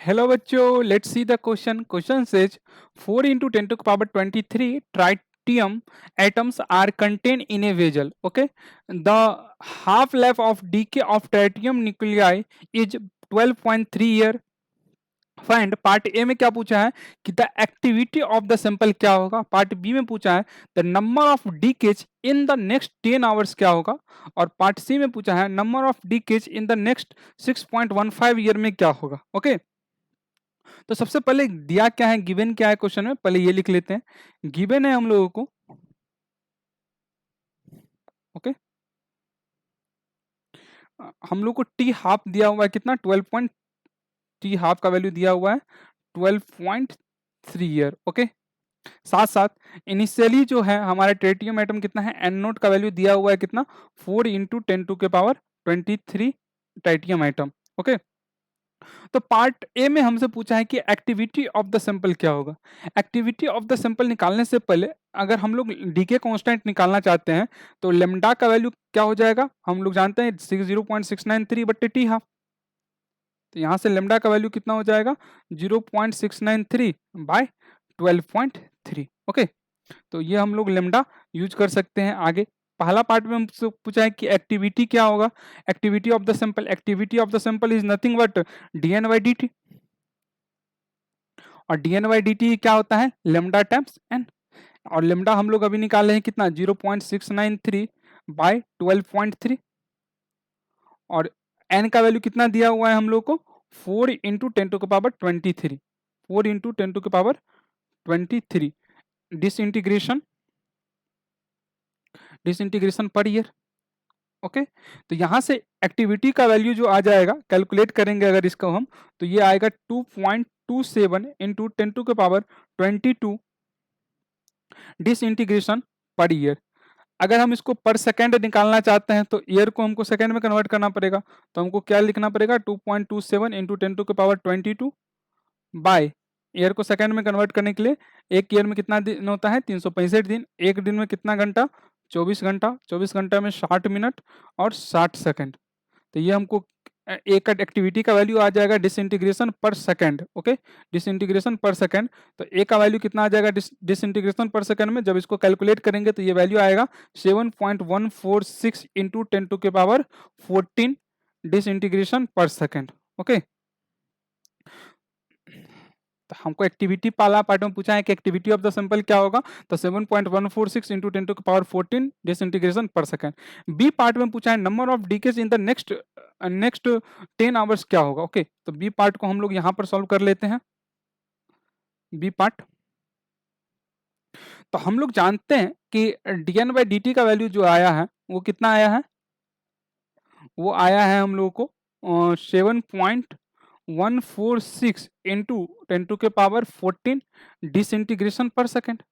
Hello बच्चों, let's see the question. Question says 4 into 10 to the power 23 tritium atoms are contained in a vessel. Okay, the half life of decay of tritium nuclei is 12.3 year. Find part A में क्या पूछा है कि the activity of the sample क्या होगा। Part B में पूछा है the number of decays in the next 10 hours क्या होगा। और पार्ट सी में पूछा है number of decays in the next 6.15 year में क्या होगा। ओके, तो सबसे पहले दिया क्या है, गिवन क्या है क्वेश्चन में, पहले ये लिख लेते हैं। गिवन है हम लोगों को, ओके, हम लोग को टी हाफ दिया हुआ है कितना, 12 टी हाफ का वैल्यू दिया हुआ है 12.3 ईयर। ओके, साथ साथ इनिशियली जो है हमारा ट्रेटियम एटम कितना है, एन नोट का वैल्यू दिया हुआ है कितना, 4 इंटू 10⁻23 ट्राइटियम एटम। ओके, तो पार्ट ए में हमसे पूछा है कि एक्टिविटी ऑफ द सैंपल क्या होगा। एक्टिविटी ऑफ द सैंपल निकालने से पहले अगर हम लोग डीके कांस्टेंट निकालना चाहते हैं तो लेमडा का वैल्यू क्या हो जाएगा, हम लोग जानते हैं 0.693 बट्टे टी हाफ। तो यहाँ से लेमडा का वैल्यू कितना हो जाएगा, 0.693 बाय 12.3। ओके, तो ये हम लोग लेमडा यूज कर सकते हैं आगे। पहला पार्ट में हमसे पूछा है कि एक्टिविटी क्या होगा। Activity of the sample, activity of the sample is nothing but dN by d t, और डीएन बाई डी टी क्या होता है, लेमडा टाइम्स एन। और लेमडा हम लोग अभी निकाले हैं कितना, 0.693 बाय 12.3। और एन का वैल्यू कितना दिया हुआ है हम लोग को, 4 into 10⁻23, 4 into 10⁻23 disintegration, disintegration per year. Okay, तो यहां से एक्टिविटी का वैल्यू जो आ जाएगा, कैलकुलेट करेंगे अगर इसको हम, तो ये आएगा 2.27 इंटू 10⁻22 डिसइंटीग्रेशन पर ईयर। अगर हम इसको पर सेकेंड निकालना चाहते हैं तो ईयर को हमको सेकेंड में कन्वर्ट करना पड़ेगा। तो हमको क्या लिखना पड़ेगा, 2.27 इंटू 10⁻22 बाय, ईयर को सेकेंड में कन्वर्ट करने के लिए एक ईयर में कितना दिन होता है, 365 दिन। एक दिन में कितना घंटा, 24 घंटा। 24 घंटा में 60 मिनट और 60 सेकंड। तो ये हमको एक एक्टिविटी का वैल्यू आ जाएगा disintegration per second. Okay, disintegration per second. तो ए का वैल्यू कितना आ जाएगा डिसइंटीग्रेशन पर सेकंड में, जब इसको कैलकुलेट करेंगे तो ये वैल्यू आएगा 7.146 into 10⁻14 disintegration per second. Okay, तो हमको एक्टिविटी पाला पार्ट में पूछा है कि एक्टिविटी ऑफ द सैंपल क्या होगा, तो 7.146 into 10⁻14 disintegration per second. B part में पूछा है number of decays in the next 10 hours क्या होगा। ओके, तो बी पार्ट को हम लोग यहाँ पर सॉल्व कर लेते हैं। बी पार्ट, तो हम लोग जानते हैं कि डीएन बाई डी टी का वैल्यू जो आया है वो कितना आया है, वो आया है हम लोगों को 7.146 इंटू 10⁻14 डिसइंटीग्रेशन पर सेकेंड।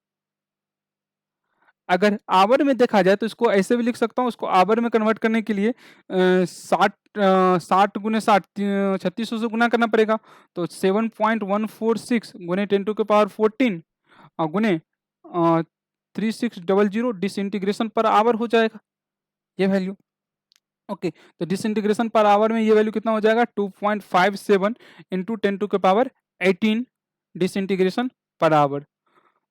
अगर आवर में देखा जाए तो इसको ऐसे भी लिख सकता हूँ, उसको आवर में कन्वर्ट करने के लिए 60 3600 से गुना करना पड़ेगा। तो 7.146 गुने 10⁻14 और गुने 3600 डिसइंटीग्रेशन पर आवर हो जाएगा ये वैल्यू। ओके, तो डिसइंटीग्रेशन पर आवर में ये वैल्यू कितना हो जाएगा, 2.57 इंटू 10⁻18 डिसइंटीग्रेशन पर आवर।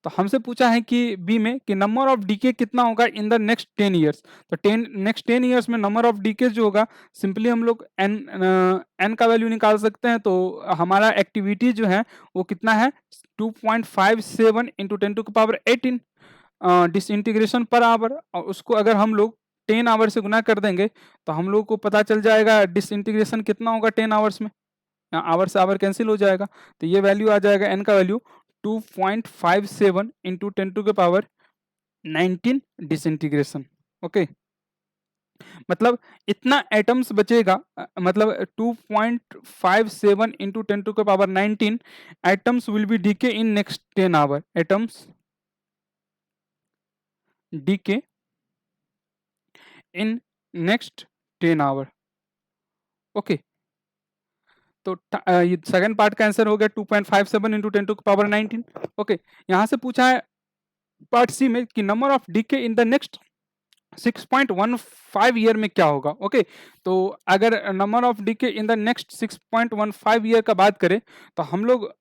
तो हमसे पूछा है कि बी में कि नंबर ऑफ डीके कितना होगा इन द नेक्स्ट 10 ईयर्स। तो नेक्स्ट 10 ईयर्स में नंबर ऑफ डीके जो होगा, सिंपली हम लोग एन का वैल्यू निकाल सकते हैं। तो हमारा एक्टिविटी जो है वो कितना है, 2.57 इंटू 10⁻18 डिसइंटीग्रेशन पर आवर। और उसको अगर हम लोग 10 आवर से गुना कर देंगे तो हम लोग को पता चल जाएगा डिसइंटीग्रेशन कितना होगा 10 आवर्स में। आवर से आवर कैंसिल हो जाएगा, तो ये वैल्यू आ जाएगा एन का वैल्यू 2.57 इंटू 10⁻19 डिसइंटीग्रेशन। ओके, मतलब इतना एटम्स बचेगा, मतलब 2.57 into 10⁻19 atoms will be decay in next 10 hour. Atoms decay in next 10 hour. Okay, तो ये सेकंड पार्ट का आंसर हो गया 2.57 इंटू 10⁻19। ओके, यहां से पूछा है पार्ट सी में कि number of decay in the next 6.15 year में क्या होगा। ओके, तो अगर number of decay in the next 6.15 year का बात करें तो हम लोग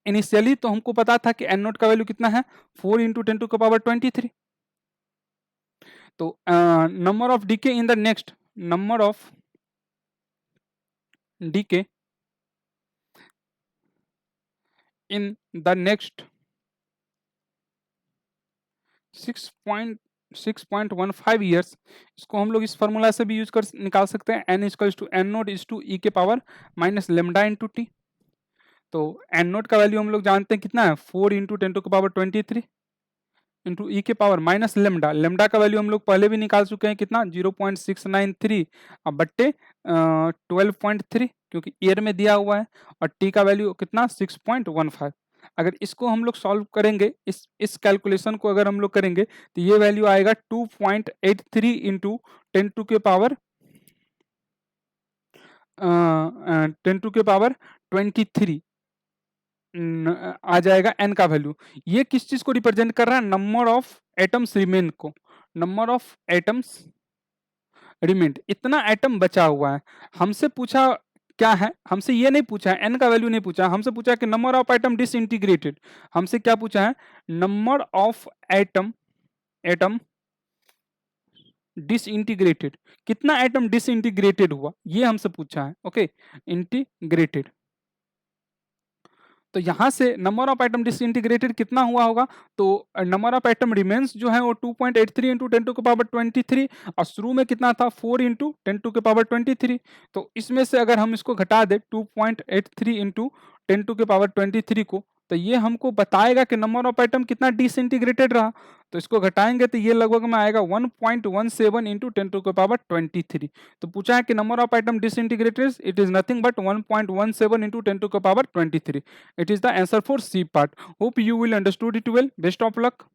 इनिशियली तो हमको पता था कि एन नोट का वैल्यू कितना है 4 इंटू 10⁻23। तो number of decay in the next number of decay in the next 6.15 years, इसको हम लोग इस फॉर्मूला से भी यूज कर निकाल सकते हैं, n equals to N naught is to E के power minus lambda into T. तो एन नोट का वैल्यू हम लोग जानते हैं कितना है 4 इंटू 10⁻23 इंटू ई के पावर माइनस लेमडा। लेमडा का वैल्यू हम लोग पहले भी निकाल चुके हैं कितना 0.693 अब बट्टे 12.3 क्योंकि ईयर में दिया हुआ है, और टी का वैल्यू कितना 6.15। अगर इसको हम लोग सॉल्व करेंगे, इस कैलकुलेशन को अगर हम लोग करेंगे तो ये वैल्यू आएगा 2.83 इंटू 10⁻23 आ जाएगा एन का वैल्यू। ये किस चीज को रिप्रेजेंट कर रहा है, नंबर ऑफ एटम्स रिमेन को, नंबर ऑफ एटम्स रिमेंड, इतना एटम बचा हुआ है। हमसे पूछा क्या है, हमसे ये नहीं पूछा है, एन का वैल्यू नहीं पूछा, हमसे पूछा है कि नंबर ऑफ एटम डिसइंटीग्रेटेड। हमसे क्या पूछा है, number of atom atom disintegrated, कितना एटम डिसइंटीग्रेटेड हुआ ये हमसे पूछा है। ओके, इंटीग्रेटेड, तो यहां से नंबर ऑफ एटम डिसइंटीग्रेटेड कितना हुआ होगा, तो नंबर ऑफ एटम रिमेन्स जो है वो 2.83 इंटू 10⁻23, और शुरू में कितना था 4 इंटू 10⁻23। तो इसमें से अगर हम इसको घटा दे 2.83 इंटू 10⁻23 को, तो ये हमको बताएगा कि नंबर ऑफ एटम कितना डिसइंटीग्रेटेड रहा। तो इसको घटाएंगे तो ये लगभग में आएगा 1.17 इंटू 10⁻23। तो पूछा है कि number of atom disintegrated, it is nothing but 1.17 into 10⁻23। It is the answer for C part. Hope you will understood it well. Best of luck.